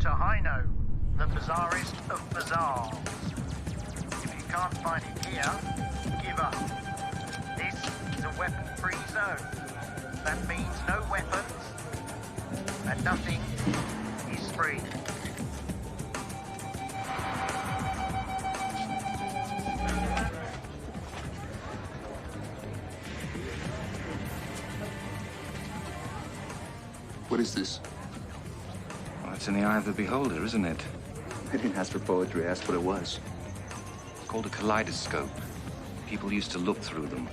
Welcome to Hino, the bizarrest of bizarres. If you can't find it here, give up. This is a weapon-free zone. That means no weapons, and nothing is free. What is this? Well, it's in the eye of the beholder, isn't it? I didn't ask for poetry, I asked what it was. It's called a kaleidoscope. People used to look through them.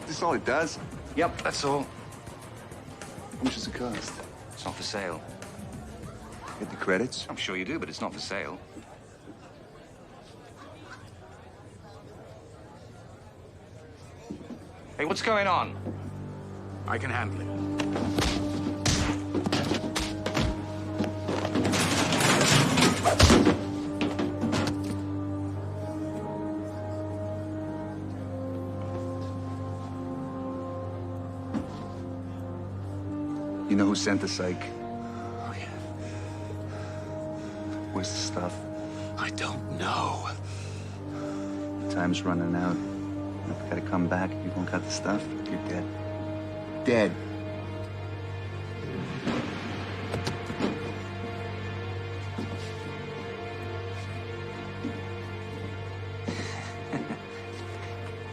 This all it does? Yep, that's all. How much does it cost? It's not for sale. Get the credits? I'm sure you do, but it's not for sale. Hey, what's going on? I can handle it. You know who sent the psych? Oh, yeah. Where's the stuff? I don't know. Time's running out. I've got to come back. If you don't got the stuff, you're dead. Dead.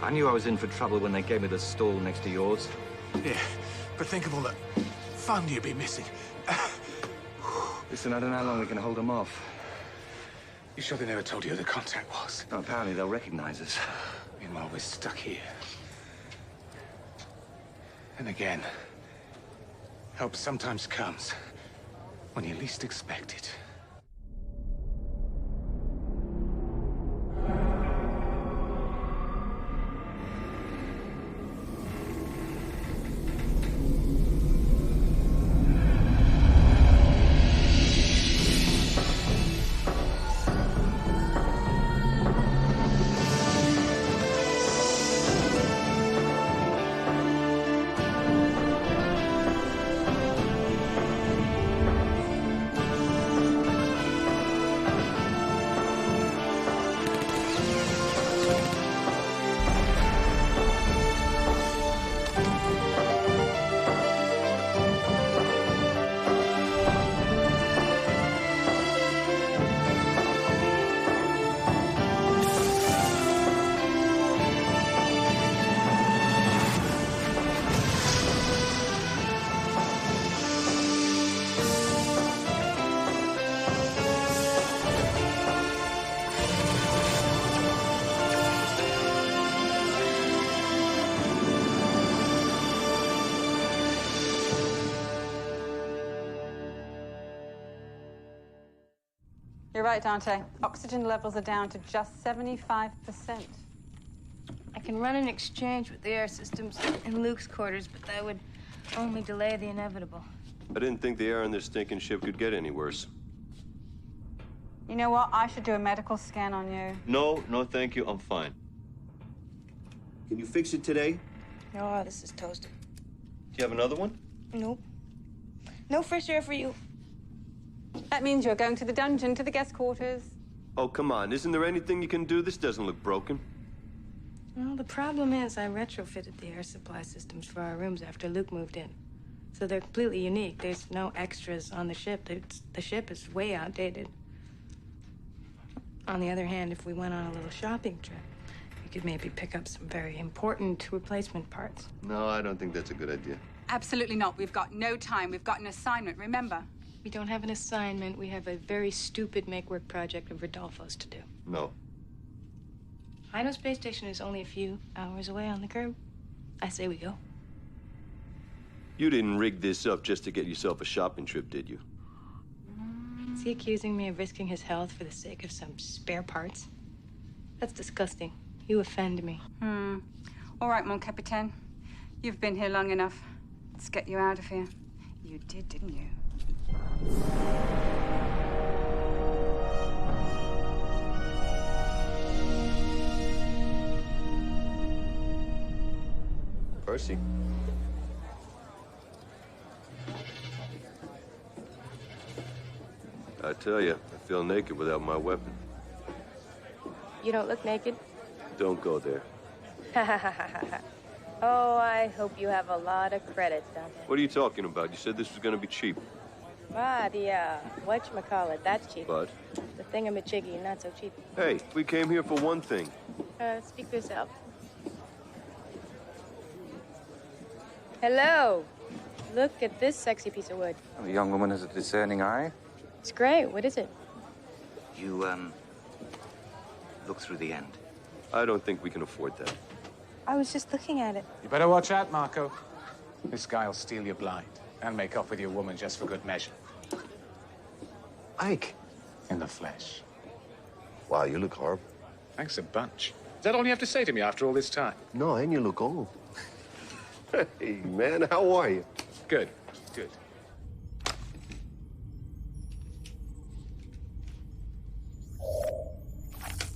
I knew I was in for trouble when they gave me the stall next to yours. Yeah, but think of all the fun you'd be missing. Listen, I don't know how long we can hold them off. You sure they never told you who the contact was? No, apparently they'll recognize us. Meanwhile, we're stuck here. And again, help sometimes comes when you least expect it. You're right, Dante. Oxygen levels are down to just 75%. I can run an exchange with the air systems in Luke's quarters, but that would only delay the inevitable. I didn't think the air on this stinking ship could get any worse. You know what? I should do a medical scan on you. No, no, thank you. I'm fine. Can you fix it today? No, this is toasted. Do you have another one? Nope. No fresh air for you. That means you're going to the dungeon, to the guest quarters. Oh, come on. Isn't there anything you can do? This doesn't look broken. Well, the problem is I retrofitted the air supply systems for our rooms after Luke moved in. So they're completely unique. There's no extras on the ship. The ship is way outdated. On the other hand, if we went on a little shopping trip, we could maybe pick up some very important replacement parts. No, I don't think that's a good idea. Absolutely not. We've got no time. We've got an assignment, remember? We don't have an assignment. We have a very stupid make-work project of Rodolfo's to do. No. Hino Space Station is only a few hours away on the curb. I say we go. You didn't rig this up just to get yourself a shopping trip, did you? Is he accusing me of risking his health for the sake of some spare parts? That's disgusting. You offend me. All right, mon capitaine. You've been here long enough. Let's get you out of here. You did, didn't you? Percy. I tell you, I feel naked without my weapon. You don't look naked. Don't go there. Oh, I hope you have a lot of credits, Dante. What are you talking about? You said this was gonna be cheap. Ah, the, whatchamacallit, that's cheap. But? The thingamajiggy, not so cheap. Hey, we came here for one thing. Speak for yourself. Hello. Look at this sexy piece of wood. Oh, the young woman has a discerning eye. It's great. What is it? You, look through the end. I don't think we can afford that. I was just looking at it. You better watch out, Marco. This guy'll steal your blind and make off with your woman just for good measure. Ike! In the flesh. Wow, you look horrible. Thanks a bunch. Is that all you have to say to me after all this time? No, and you look old. Hey, man, how are you? Good, good.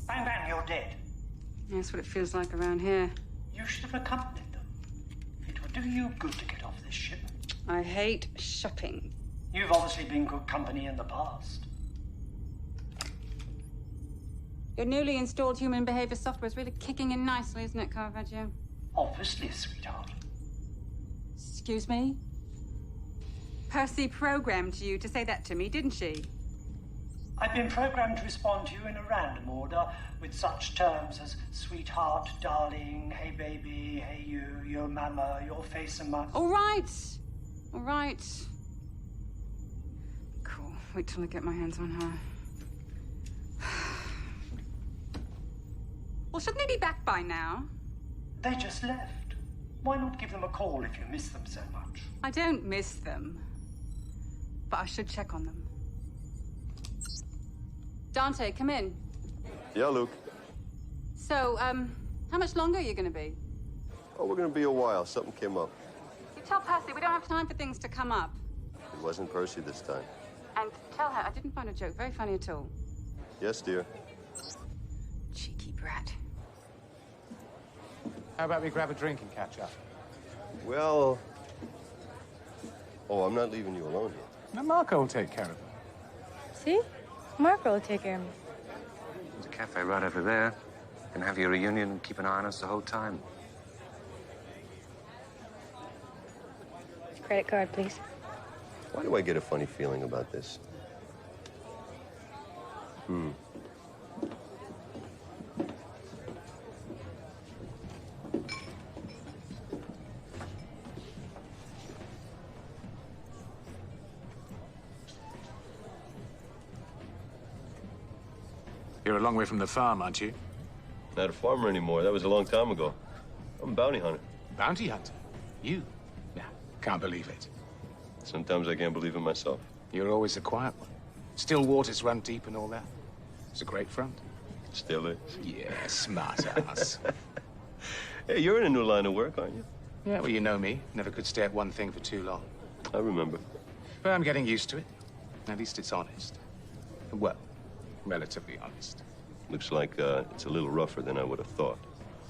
Bang, bang, you're dead. That's what it feels like around here. You should have accompanied them. It would do you good to get off this ship. I hate shopping. You've obviously been good company in the past. Your newly installed human behavior software is really kicking in nicely, isn't it, Caravaggio? Obviously, sweetheart. Excuse me? Percy programmed you to say that to me, didn't she? I've been programmed to respond to you in a random order with such terms as sweetheart, darling, hey baby, hey you, your mama, your face and my... All right. All right. Cool. Wait till I get my hands on her. Well, shouldn't they be back by now? They just left. Why not give them a call if you miss them so much? I don't miss them. But I should check on them. Dante, come in. Yeah, Luke. So, how much longer are you gonna be? Oh, we're gonna be a while. Something came up. You tell Percy we don't have time for things to come up. It wasn't Percy this time. And tell her I didn't find a joke very funny at all. Yes, dear. Cheeky brat. How about we grab a drink and catch up? Well... Oh, I'm not leaving you alone here. Now, Marco will take care of it. See? Marco will take care of me. There's a cafe right over there. You can have your reunion and keep an eye on us the whole time. Credit card, please. Why do I get a funny feeling about this? You're a long way from the farm, aren't you? Not a farmer anymore. That was a long time ago. I'm a bounty hunter. Bounty hunter? You? Nah, can't believe it. Sometimes I can't believe it myself. You're always a quiet one. Still waters run deep and all that. It's a great front. Still is. Yeah, smart ass. Hey, you're in a new line of work, aren't you? Yeah, well, you know me. Never could stay at one thing for too long. I remember. But I'm getting used to it. At least it's honest. Well, relatively honest. Looks like it's a little rougher than I would have thought.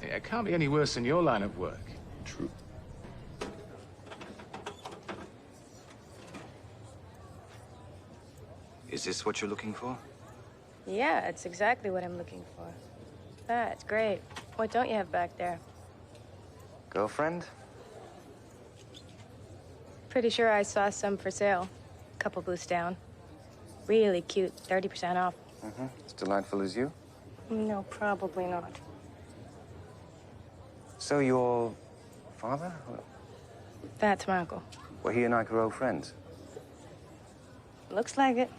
Yeah, it can't be any worse than your line of work. True. Is this what you're looking for? Yeah, it's exactly what I'm looking for. That's great. What don't you have back there? Girlfriend? Pretty sure I saw some for sale. Couple booths down. Really cute. 30% off. Mm-hmm. As delightful as you? No, probably not. So your father? That's my uncle. Well, he and Ike are old friends. Looks like it.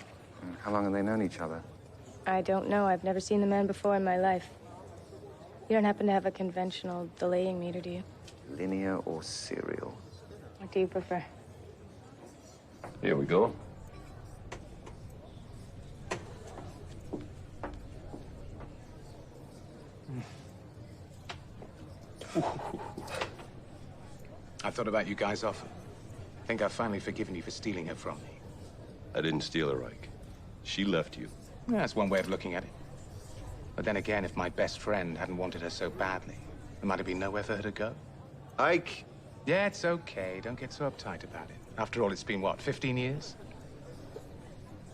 How long have they known each other? I don't know. I've never seen the man before in my life. You don't happen to have a conventional delaying meter, do you? Linear or serial? What do you prefer? Here we go. I thought about you guys often. I think I've finally forgiven you for stealing her from me. I didn't steal her, Ike. She left you. Yeah, that's one way of looking at it. But then again, if my best friend hadn't wanted her so badly, there might have been nowhere for her to go. Ike! Yeah, it's okay. Don't get so uptight about it. After all, it's been, what, 15 years?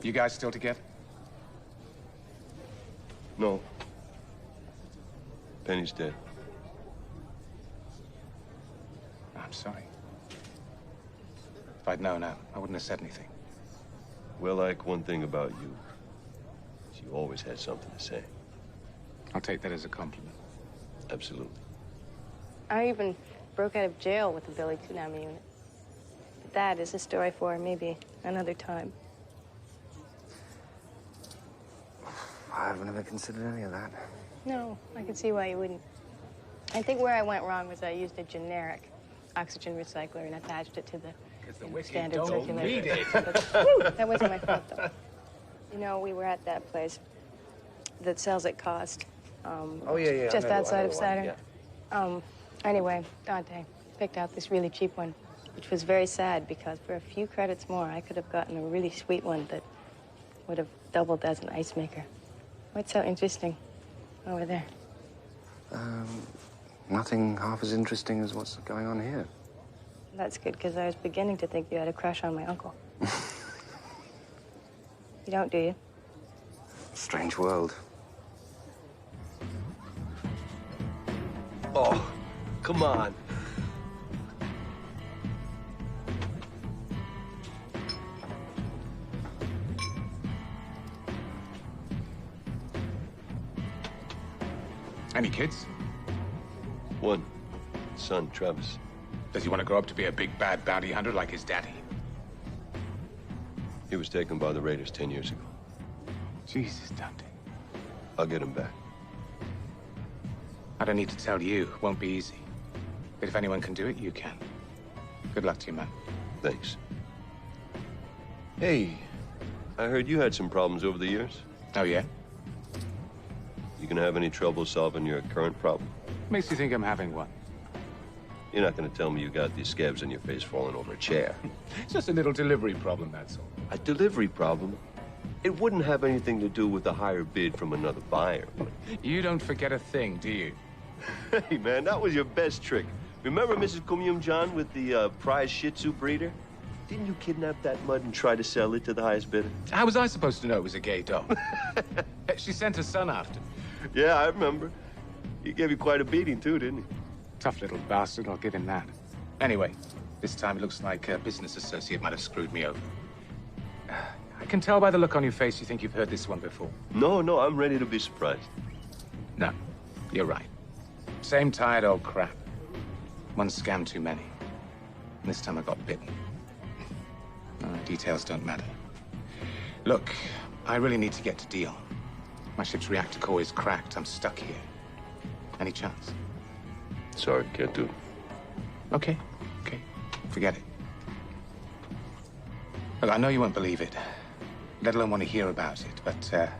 You guys still together? No. Penny's dead. I'm sorry. If I'd known, I wouldn't have said anything. Well, like one thing about you. You always had something to say. I'll take that as a compliment. Absolutely. I even broke out of jail with the Billy Tsunami unit. But that is a story for maybe another time. I've never considered any of that. No, I can see why you wouldn't. I think where I went wrong was I used a generic oxygen recycler and attached it to the standard circulation. But, that wasn't my fault, though. You know, we were at that place that sells at cost. Oh, yeah. Just outside of Saturn. Yeah. Anyway, Dante picked out this really cheap one, which was very sad because for a few credits more, I could have gotten a really sweet one that would have doubled as an ice maker. What's so interesting over there? Nothing half as interesting as what's going on here. That's good, because I was beginning to think you had a crush on my uncle. You don't, do you? Strange world. Oh, come on. Any kids? One. Son, Travis. Does he want to grow up to be a big bad bounty hunter like his daddy? He was taken by the Raiders 10 years ago. Jesus, Dante. I'll get him back. I don't need to tell you. It won't be easy. But if anyone can do it, you can. Good luck to you, man. Thanks. Hey, I heard you had some problems over the years. Oh, yeah? You gonna have any trouble solving your current problem? Makes you think I'm having one. You're not gonna tell me you got these scabs on your face falling over a chair. It's just a little delivery problem, that's all. A delivery problem? It wouldn't have anything to do with a higher bid from another buyer. You don't forget a thing, do you? Hey, man, that was your best trick. Remember Mrs. Kumyum John with the prize Shih Tzu breeder? Didn't you kidnap that mud and try to sell it to the highest bidder? How was I supposed to know it was a gay dog? She sent her son after me. Yeah, I remember. He gave you quite a beating, too, didn't he? Tough little bastard, I'll give him that. Anyway, this time it looks like a business associate might have screwed me over. I can tell by the look on your face you think you've heard this one before. No, I'm ready to be surprised. No, you're right. Same tired old crap. One scam too many. And this time I got bitten. Details don't matter. Look, I really need to get to Dion. My ship's reactor core is cracked. I'm stuck here. Any chance? Sorry, can't do it. Okay. Forget it. Look, I know you won't believe it, let alone want to hear about it, but,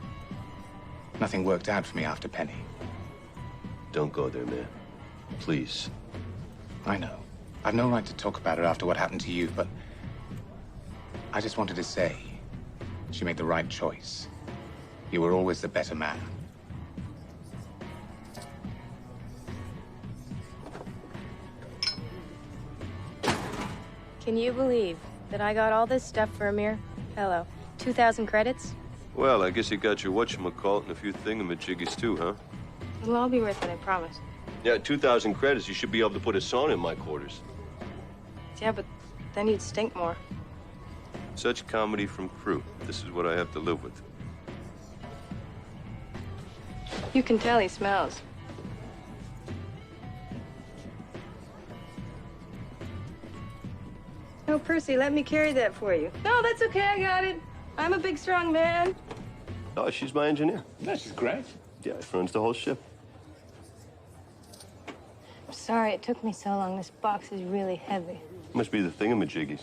nothing worked out for me after Penny. Don't go there, man. Please. I know. I've no right to talk about her after what happened to you, but I just wanted to say she made the right choice. You were always the better man. Can you believe that I got all this stuff for Amir? Hello. 2,000 credits? Well, I guess you got your whatchamacallit and a few thingamajiggies, too, huh? It'll all be worth it, I promise. Yeah, 2,000 credits. You should be able to put a sauna in my quarters. Yeah, but then you'd stink more. Such comedy from crew. This is what I have to live with. You can tell he smells. No, Percy, let me carry that for you. No, that's okay, I got it. I'm a big, strong man. Oh, she's my engineer. No, she's great. Yeah, she runs the whole ship. I'm sorry it took me so long. This box is really heavy. Must be the thingamajiggies.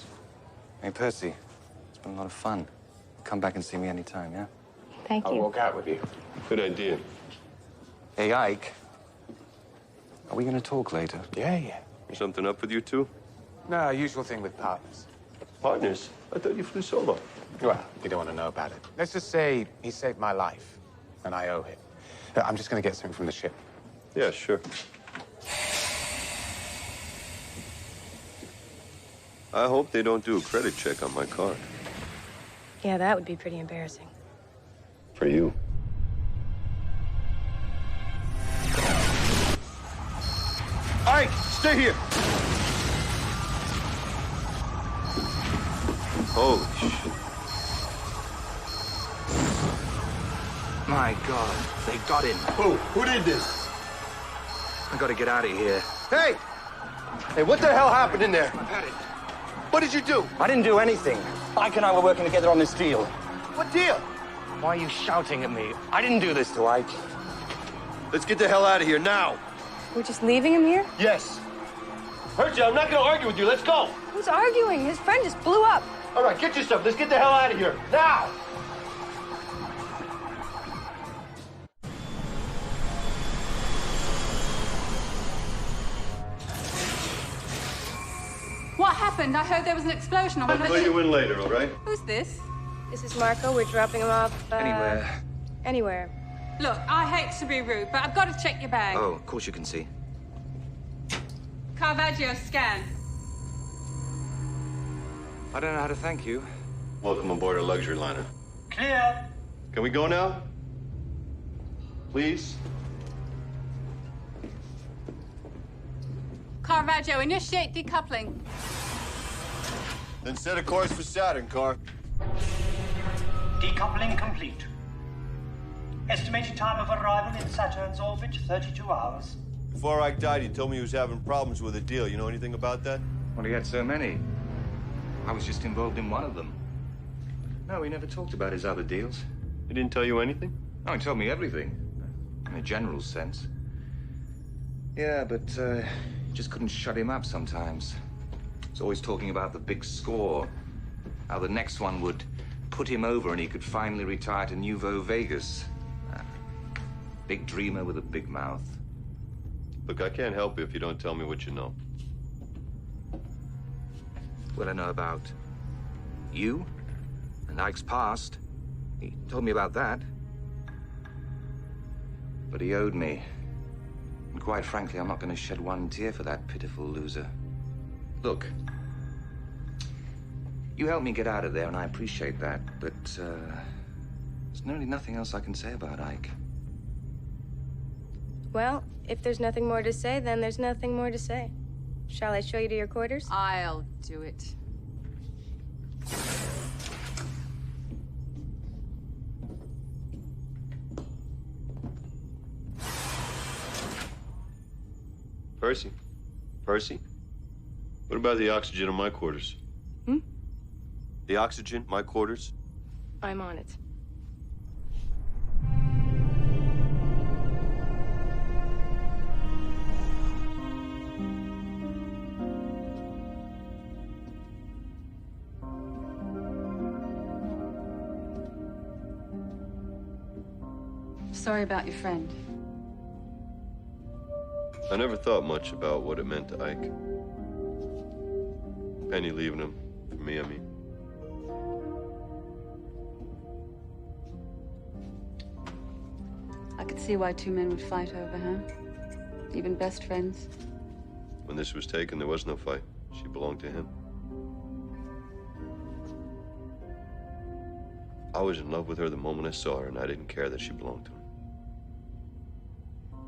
Hey, Percy. It's been a lot of fun. Come back and see me anytime, yeah? Thank I'll you. walk out with you. Good idea. Hey, Ike. Are we gonna talk later? Yeah. Something up with you two? No, usual thing with partners. Partners? I thought you flew solo. Well, you don't want to know about it. Let's just say he saved my life, and I owe him. I'm just going to get something from the ship. Yeah, sure. I hope they don't do a credit check on my card. Yeah, that would be pretty embarrassing. For you. Ike, stay here! Holy shit. My God, they got him. Who did this? I gotta get out of here. Hey! Hey, what the hell happened in there? I've had it. What did you do? I didn't do anything. Ike and I were working together on this deal. What deal? Why are you shouting at me? I didn't do this to Ike. Let's get the hell out of here now. We're just leaving him here? Yes. Heard you. I'm not gonna argue with you. Let's go. Who's arguing? His friend just blew up. All right, get your stuff. Let's get the hell out of here. Now! What happened? I heard there was an explosion. I'll fill you in later, all right? Who's this? This is Marco. We're dropping him off, Anywhere. Anywhere. Look, I hate to be rude, but I've got to check your bag. Oh, of course you can see. Caravaggio scan. I don't know how to thank you. Welcome aboard a luxury liner. Clear. Can we go now? Please? Caravaggio, initiate decoupling. Then set a course for Saturn, Car. Decoupling complete. Estimated time of arrival in Saturn's orbit, 32 hours. Before Ike died, he told me he was having problems with a deal. You know anything about that? Well, he had so many. I was just involved in one of them. No, he never talked about his other deals. He didn't tell you anything? No, he told me everything. In a general sense. Yeah, but just couldn't shut him up sometimes. He's always talking about the big score. How the next one would put him over and he could finally retire to Nouveau Vegas. Big dreamer with a big mouth. Look, I can't help you if you don't tell me what you know. What I know about you and Ike's past. He told me about that. But he owed me. And quite frankly, I'm not going to shed one tear for that pitiful loser. Look, you helped me get out of there, and I appreciate that, but there's nearly nothing else I can say about Ike. Well, if there's nothing more to say, then there's nothing more to say. Shall I show you to your quarters? I'll do it. Percy? Percy? What about the oxygen in my quarters? The oxygen, my quarters? I'm on it. Sorry about your friend. I never thought much about what it meant to Ike. Penny leaving him, for me, I mean. I could see why two men would fight over her. Even best friends. When this was taken, there was no fight. She belonged to him. I was in love with her the moment I saw her, and I didn't care that she belonged to him.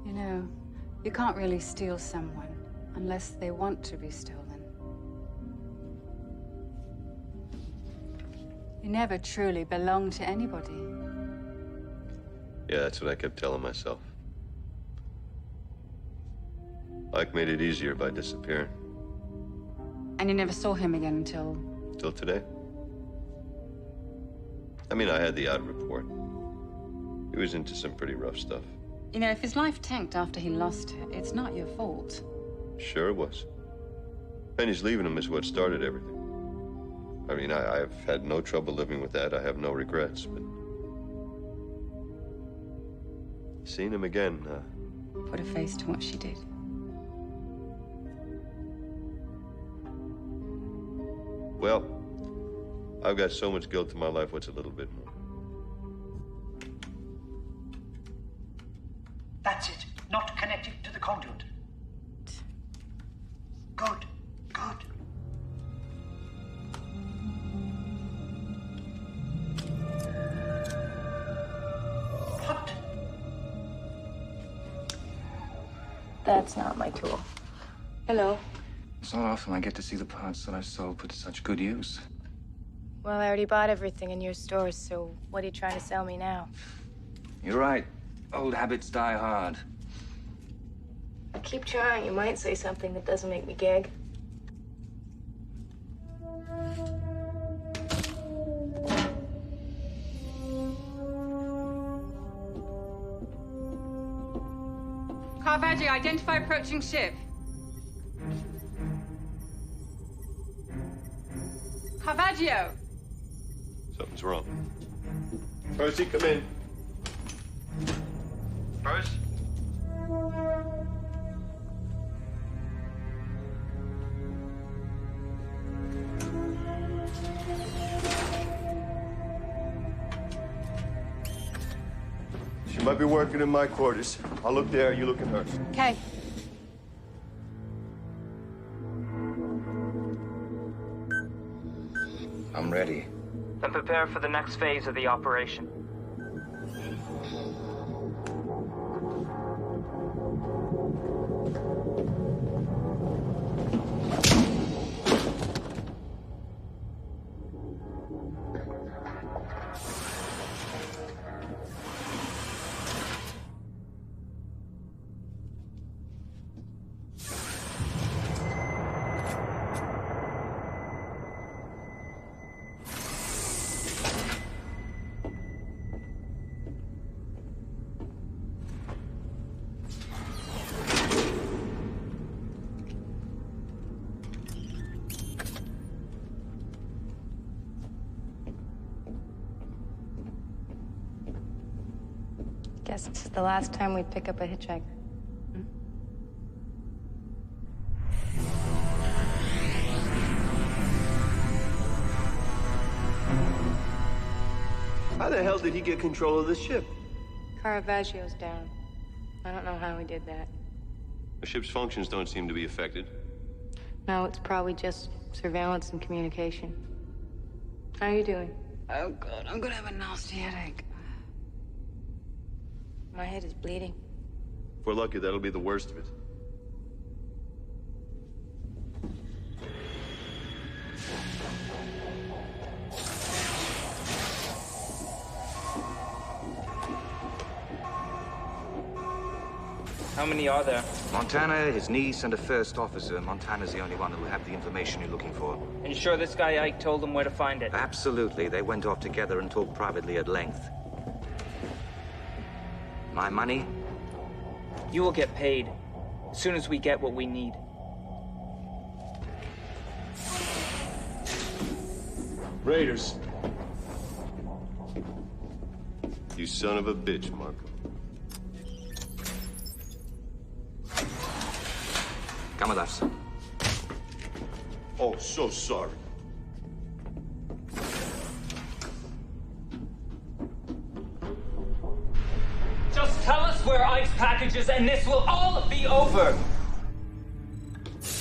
You know, you can't really steal someone unless they want to be stolen. You never truly belong to anybody. Yeah, that's what I kept telling myself. Ike made it easier by disappearing. And you never saw him again until... Till today. I mean, I had the odd report. He was into some pretty rough stuff. You know, if his life tanked after he lost her, it's not your fault. Sure it was. Penny's leaving him is what started everything. I mean, I've had no trouble living with that. I have no regrets, but... seeing him again, Put a face to what she did. well, I've got so much guilt in my life, what's a little bit more? That's it. Not connected to the conduit. Good. Good. That's not my tool. Hello. It's not often I get to see the parts that I sold put to such good use. Well, I already bought everything in your stores, so what are you trying to sell me now? You're right. Old habits die hard. Keep trying. You might say something that doesn't make me gag. Caravaggio, identify approaching ship. Caravaggio! Something's wrong. Percy, come in. Percy? She might be working in my quarters. I'll look there, you look in hers. Okay. I'm ready. Then prepare for the next phase of the operation. Guess this is the last time we pick up a hitchhiker. How the hell did he get control of this ship? Caravaggio's down. I don't know how he did that. The ship's functions don't seem to be affected. No, it's probably just surveillance and communication. How are you doing? Oh, God, I'm gonna have a nasty headache. My head is bleeding. If we're lucky, that'll be the worst of it. How many are there? Montana, his niece, and a first officer. Montana's the only one who will have the information you're looking for. And you sure this guy Ike told them where to find it? Absolutely. They went off together and talked privately at length. My money? You will get paid as soon as we get what we need. Raiders. You son of a bitch, Marco. Come with us. Oh, so sorry. Just tell us where Ike's package is and this will all be over.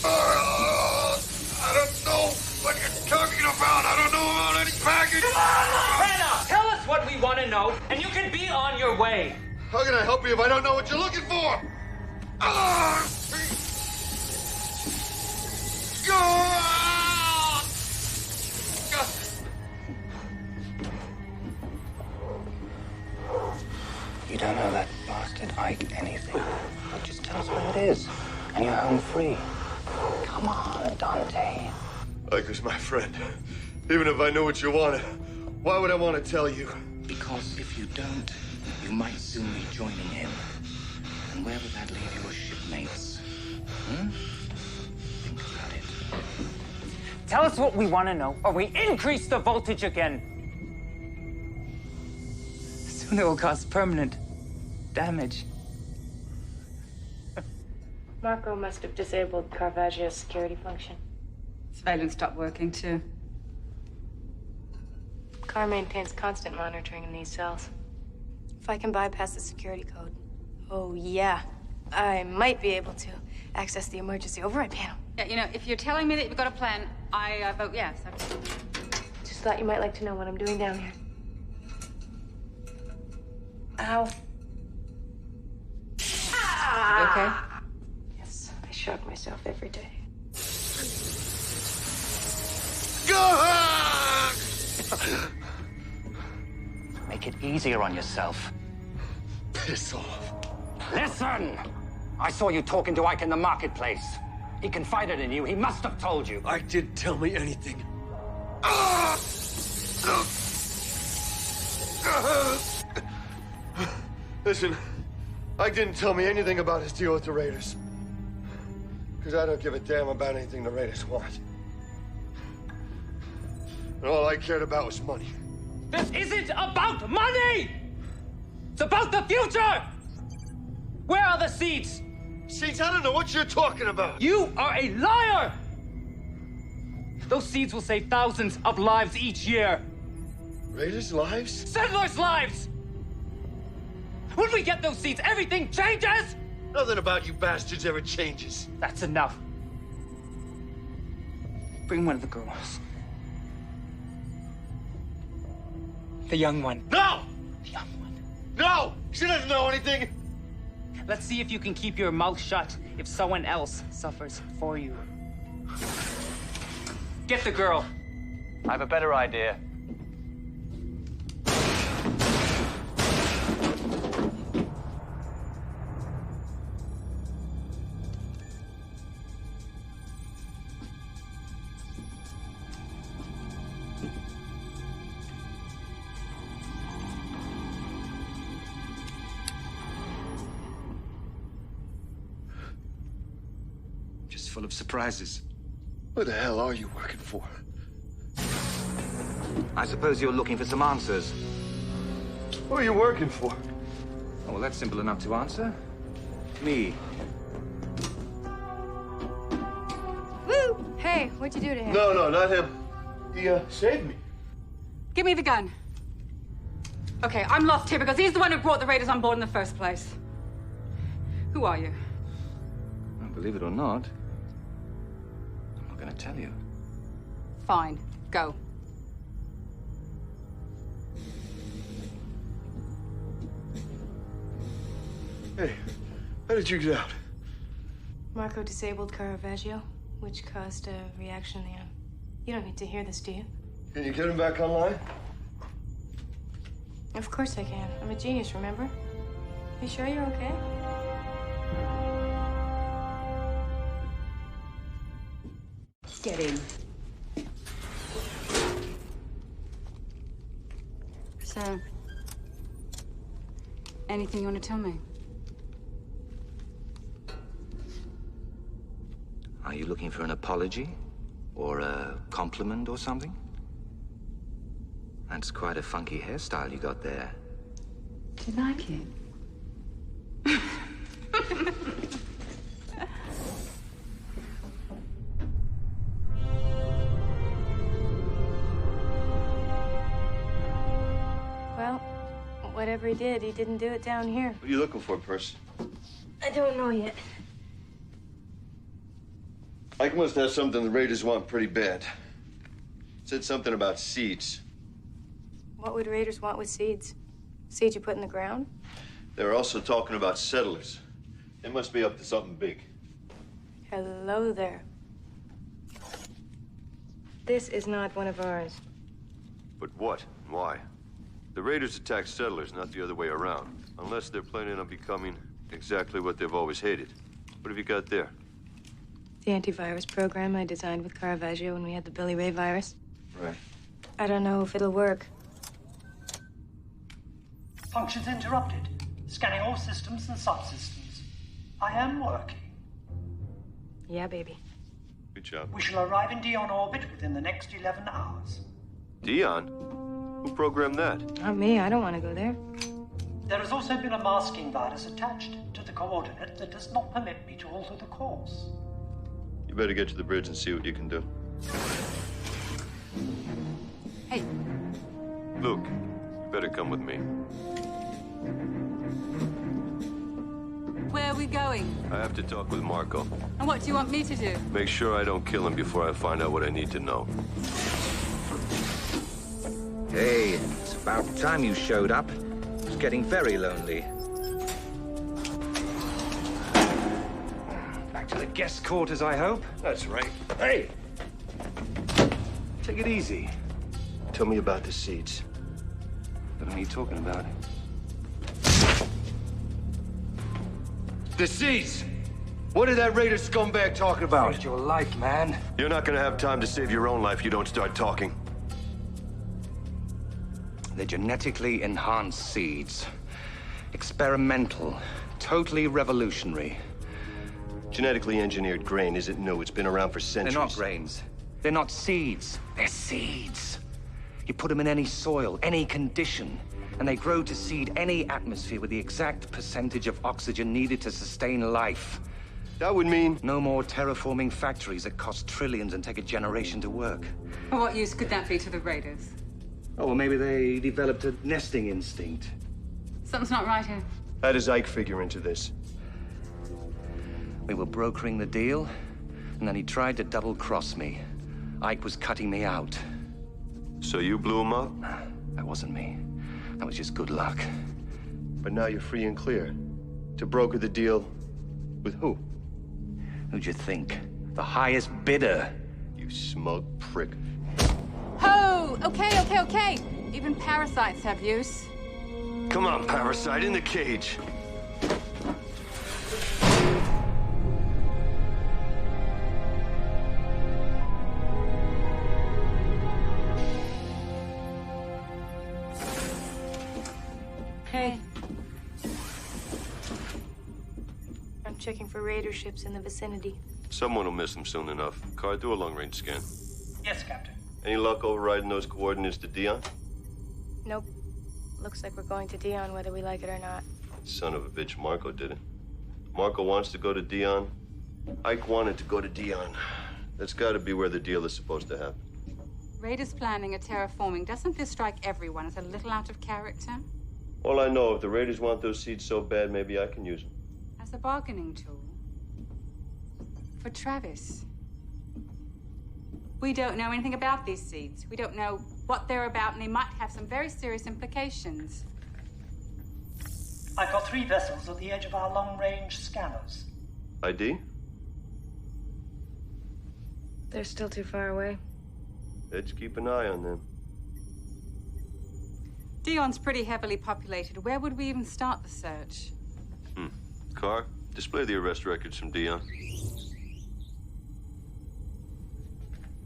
I don't know what you're talking about. I don't know about any package. Come on, Montana! Tell us what we want to know, and you can be on your way. How can I help you if I don't know what you're looking for? You don't know that bastard Ike anything. Well, just tell us where it is, and you're home free. Come on, Dante. Ike was my friend. Even if I knew what you wanted, why would I want to tell you? Because if you don't, you might soon be joining him. And where would that leave your shipmates? Think about it. Tell us what we want to know, or we increase the voltage again. Soon it will cause permanent damage. Marco must have disabled Caravaggio's security function. Surveillance stopped working, too. Car maintains constant monitoring in these cells. If I can bypass the security code, oh yeah, I might be able to access the emergency override panel. Yeah, you know, if you're telling me that you've got a plan, I vote yes. Just thought you might like to know what I'm doing down here. Ow. You okay? shock myself every day. Make it easier on yourself. Piss off. Listen! I saw you talking to Ike in the marketplace. He confided in you. He must have told you. Ike didn't tell me anything. Listen, Ike didn't tell me anything about his deal with the Raiders. Because I don't give a damn about anything the Raiders want. And all I cared about was money. This isn't about money! It's about the future! Where are the seeds? Seeds, I don't know what you're talking about. You are a liar! Those seeds will save thousands of lives each year. Raiders' lives? Settlers' lives! When we get those seeds, everything changes! Nothing about you bastards ever changes. That's enough. Bring one of the girls. The young one. No! The young one. No! She doesn't know anything. Let's see if you can keep your mouth shut if someone else suffers for you. Get the girl. I have a better idea. Full of surprises. What the hell are you working for? I suppose you're looking for some answers. Who are you working for? Oh, well, that's simple enough to answer. Me. Woo! Hey, what'd you do to him? No, not him. He, saved me. Give me the gun. Okay, I'm lost here because he's the one who brought the Raiders on board in the first place. Who are you? Well, believe it or not, I'm not going to tell you. Fine, go. Hey, how did you get out? Marco disabled Caravaggio, which caused a reaction in the arm. You don't need to hear this, do you? Can you get him back online? Of course I can. I'm a genius, remember? You sure you're okay? Get in. So, anything you want to tell me? Are you looking for an apology? Or a compliment or something? That's quite a funky hairstyle you got there. Do you like it? Well, whatever he didn't do it down here. What are you looking for, Percy? I don't know yet. Ike must have something the Raiders want pretty bad. Said something about seeds. What would Raiders want with seeds? Seeds you put in the ground? They were also talking about settlers. They must be up to something big. Hello there. This is not one of ours. But what? Why? The Raiders attack settlers, not the other way around. Unless they're planning on becoming exactly what they've always hated. What have you got there? The antivirus program I designed with Caravaggio when we had the Billy Ray virus. Right. I don't know if it'll work. Functions interrupted. Scanning all systems and subsystems. I am working. Yeah, baby. Good job. We shall arrive in Dion orbit within the next 11 hours. Dion? Who programmed that? Not me. I don't want to go there. There has also been a masking virus attached to the coordinate that does not permit me to alter the course. You better get to the bridge and see what you can do. Hey. Luke, you better come with me. Where are we going? I have to talk with Marco. And what do you want me to do? Make sure I don't kill him before I find out what I need to know. Hey, it's about time you showed up. It's getting very lonely. Back to the guest quarters, I hope. That's right. Hey! Take it easy. Tell me about the seeds. What are you talking about? The seeds! What did that Raider scumbag talking about? Saved your life, man. You're not gonna have time to save your own life if you don't start talking. They're genetically enhanced seeds. Experimental. Totally revolutionary. Genetically engineered grain isn't new. It's been around for centuries. They're not grains. They're not seeds. They're seeds. You put them in any soil, any condition, and they grow to seed any atmosphere with the exact percentage of oxygen needed to sustain life. That would mean... No more terraforming factories that cost trillions and take a generation to work. Well, what use could that be to the Raiders? Oh, well, maybe they developed a nesting instinct. Something's not right here. How does Ike figure into this? We were brokering the deal, and then he tried to double-cross me. Ike was cutting me out. So you blew him up? That wasn't me. That was just good luck. But now you're free and clear. To broker the deal with who? Who'd you think? The highest bidder. You smug prick. Oh, okay. Even parasites have use. Come on, parasite, in the cage. Hey. I'm checking for Raider ships in the vicinity. Someone will miss them soon enough. Car, do a long-range scan. Yes, Captain. Any luck overriding those coordinates to Dion? Nope. Looks like we're going to Dion whether we like it or not. Son of a bitch, Marco did it. Marco wants to go to Dion. Ike wanted to go to Dion. That's got to be where the deal is supposed to happen. Raiders planning a terraforming. Doesn't this strike everyone as a little out of character? All I know, if the Raiders want those seeds so bad, maybe I can use them. As a bargaining tool? For Travis? We don't know anything about these seeds. We don't know what they're about, and they might have some very serious implications. I've got 3 vessels at the edge of our long-range scanners. ID? They're still too far away. Let's keep an eye on them. Dion's pretty heavily populated. Where would we even start the search? Car, display the arrest records from Dion.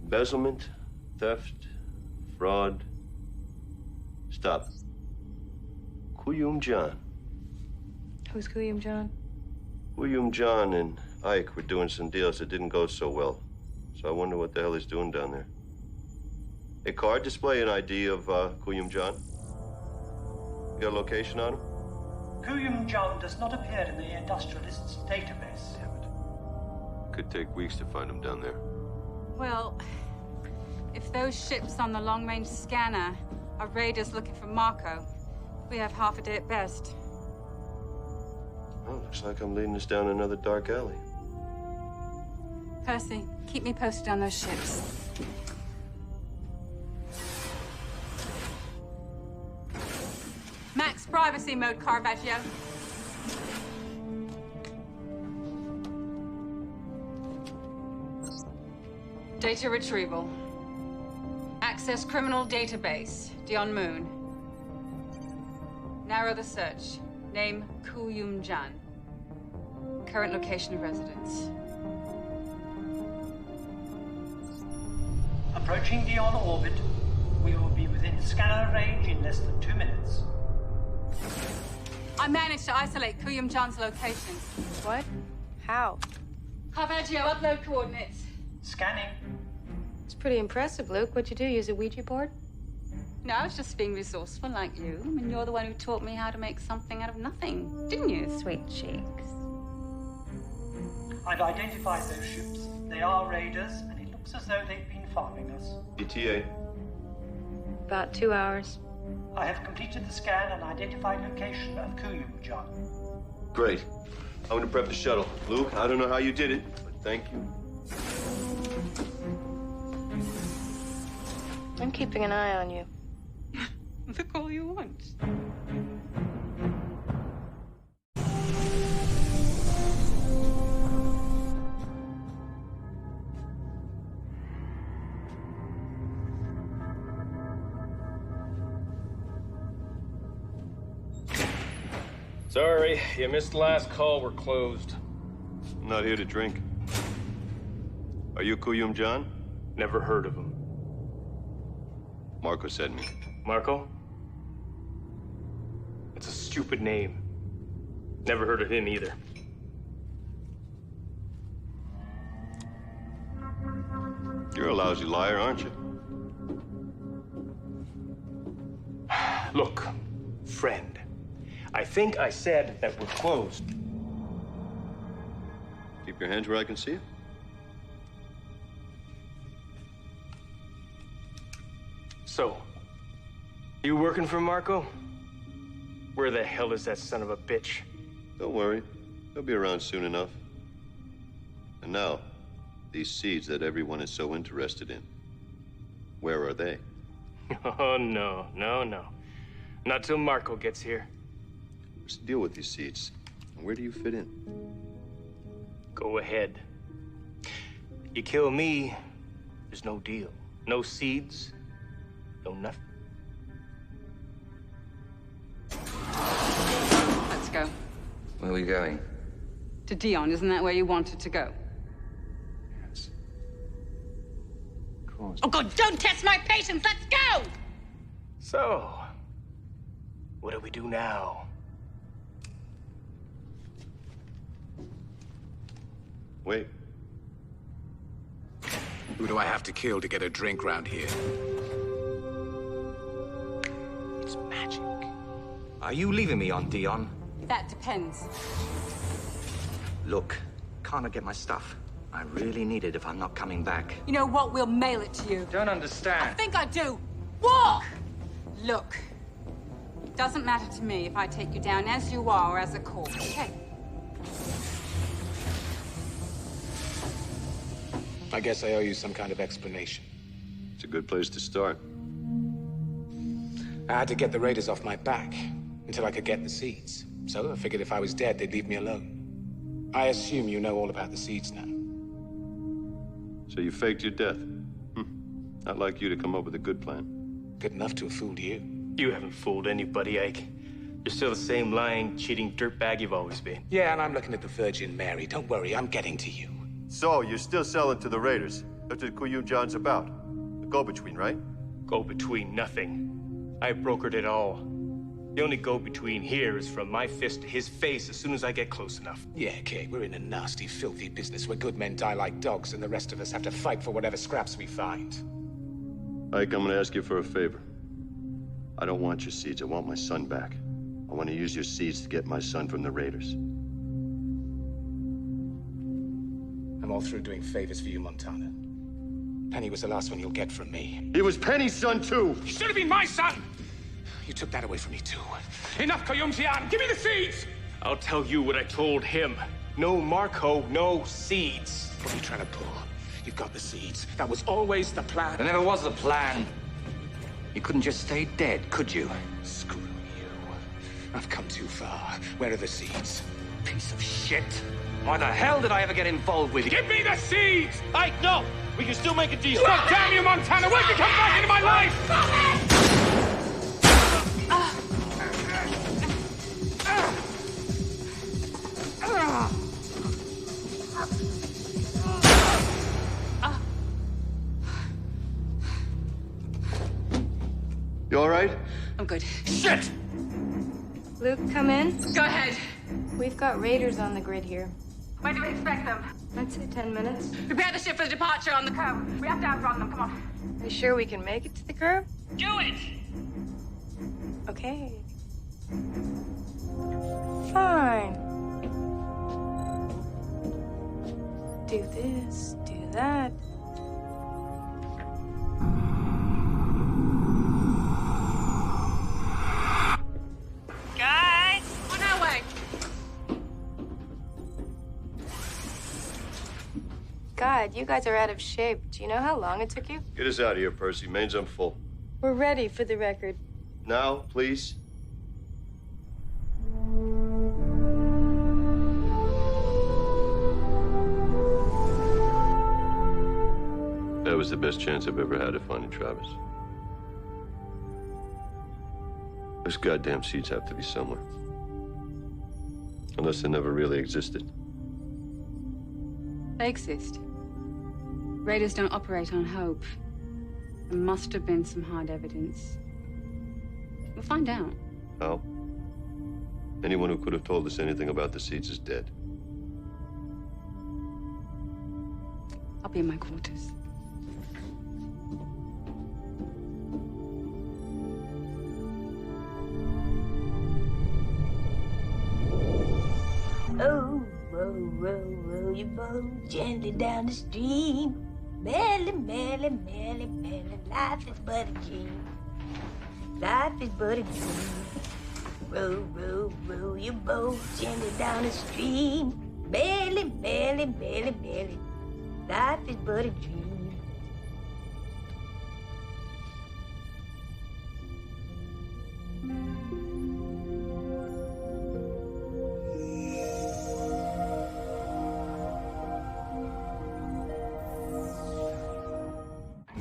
Embezzlement, theft, fraud. Stop. Kuyum John. Who's Kuyum John? Kuyum John and Ike were doing some deals that didn't go so well. So I wonder what the hell he's doing down there. Hey, Car, display an ID of Kuyum John. You got a location on him? Kuyum John does not appear in the industrialist's database. Damn it. Could take weeks to find him down there. Well, if those ships on the long-range scanner are raiders looking for Marco, we have half a day at best. Oh, looks like I'm leading us down another dark alley. Percy, keep me posted on those ships. Max privacy mode, Caravaggio. Data retrieval. Access criminal database. Dion Moon. Narrow the search. Name Kuyum Jan. Current location of residence. Approaching Dion orbit. We will be within scanner range in less than 2 minutes. I managed to isolate Kuyum Jan's location. What? How? Caravaggio, upload coordinates. Scanning. It's pretty impressive, Luke. What'd you do? Use a Ouija board? No, I was just being resourceful like you. I mean, you're the one who taught me how to make something out of nothing, didn't you, sweet cheeks? I've identified those ships. They are raiders, and it looks as though they've been following us. ETA? About 2 hours. I have completed the scan and identified location of Kuyum John. Great. I'm gonna prep the shuttle. Luke, I don't know how you did it, but thank you. I'm keeping an eye on you. Look all you want. Sorry, you missed the last call. We're closed. I'm not here to drink. Are you Kuyum John? Never heard of him. Marco sent me. Marco? It's a stupid name. Never heard of him either. You're a lousy liar, aren't you? Look, friend. I think I said that we're closed. Keep your hands where I can see it. So, you working for Marco? Where the hell is that son of a bitch? Don't worry. He'll be around soon enough. And now, these seeds that everyone is so interested in. Where are they? Oh, no. Not till Marco gets here. What's the deal with these seeds? And where do you fit in? Go ahead. You kill me, there's no deal. No seeds, no nothing. Let's go. Where are we going? To Dion, isn't that where you wanted to go? Yes. Of course. Oh, God, don't test my patience! Let's go! So, what do we do now? Wait. Who do I have to kill to get a drink round here? It's magic. Are you leaving me on Dion? That depends. Look, can't I get my stuff? I really need it if I'm not coming back. You know what? We'll mail it to you. Don't understand. I think I do. Walk! Look, doesn't matter to me if I take you down as you are or as a corpse, okay? I guess I owe you some kind of explanation. It's a good place to start. I had to get the raiders off my back until I could get the seeds. So I figured if I was dead, they'd leave me alone. I assume you know all about the seeds now. So you faked your death? Not like you to come up with a good plan. Good enough to have fooled you. You haven't fooled anybody, Ike. You're still the same lying, cheating dirtbag you've always been. Yeah, and I'm looking at the Virgin Mary. Don't worry, I'm getting to you. So, you're still selling to the Raiders. That's what Kuyum John's about. The go-between, right? Go-between nothing. I brokered it all. The only go-between here is from my fist to his face as soon as I get close enough. Yeah, Kay, we're in a nasty, filthy business where good men die like dogs and the rest of us have to fight for whatever scraps we find. Ike, I'm gonna ask you for a favor. I don't want your seeds. I want my son back. I want to use your seeds to get my son from the Raiders. I'm all through doing favors for you, Montana. Penny was the last one you'll get from me. He was Penny's son, too! He should have been my son! You took that away from me, too. Enough, Kuyum-Jian! Give me the seeds! I'll tell you what I told him. No Marco, no seeds. What are you trying to pull? You've got the seeds. That was always the plan. There never was a plan. You couldn't just stay dead, could you? Screw you. I've come too far. Where are the seeds? Piece of shit. Why the hell did I ever get involved with you? Give me the seeds! Ike, no! We can still make a deal. God damn you, Montana! Why'd you come back into my life? You all right? I'm good. Shit! Luke, come in. Go ahead. We've got raiders on the grid here. When do we expect them? I'd say 10 minutes. Prepare the ship for departure on the curb. We have to outrun them. Come on. Are you sure we can make it to the curb? Do it! Okay. Fine. Do this, do that. Guys! On our way. God, you guys are out of shape. Do you know how long it took you? Get us out of here, Percy. Mains, I'm full. We're ready for the record. Now, please. That was the best chance I've ever had of finding Travis. Those goddamn seeds have to be somewhere. Unless they never really existed. They exist. Raiders don't operate on hope. There must have been some hard evidence. We'll find out. How? Anyone who could have told us anything about the seeds is dead. I'll be in my quarters. Oh, row, row, row your boat gently down the stream. Merrily, merrily, merrily, merrily, life is but a dream. Life is but a dream. Row, row, row your boat gently down the stream. Merrily, merrily, merrily, merrily, life is but a dream.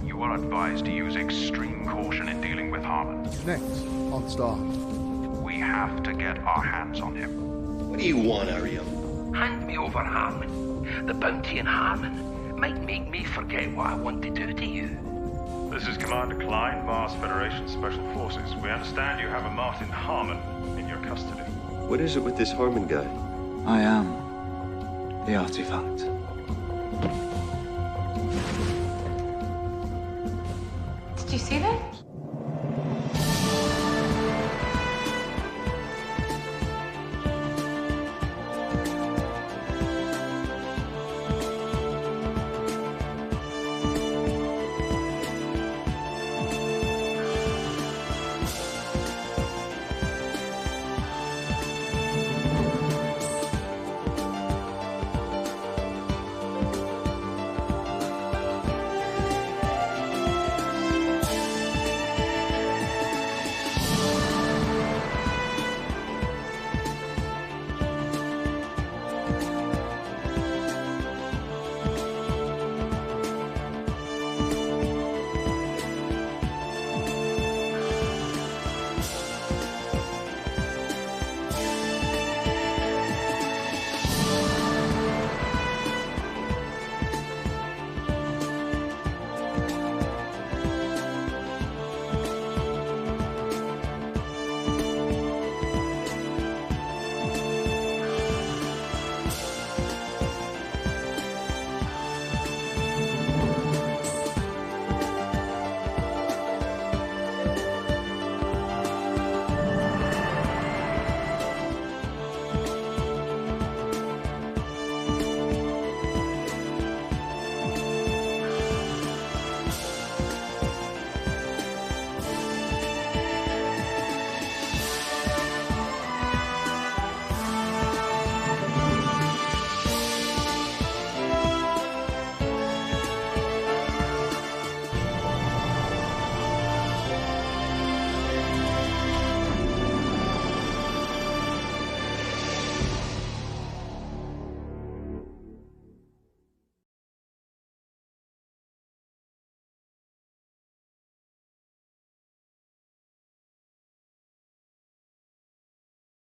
You are advised to use extreme caution in dealing with Harmon. Next on Starhunter. We have to get our hands on him. What do you want, Ariel? Hand me over Harmon. The bounty in Harmon might make me forget what I want to do to you. This is Commander Klein, Mars Federation Special Forces. We understand you have a Martin Harmon in your custody. What is it with this Harmon guy? I am the artifact. Did you see that?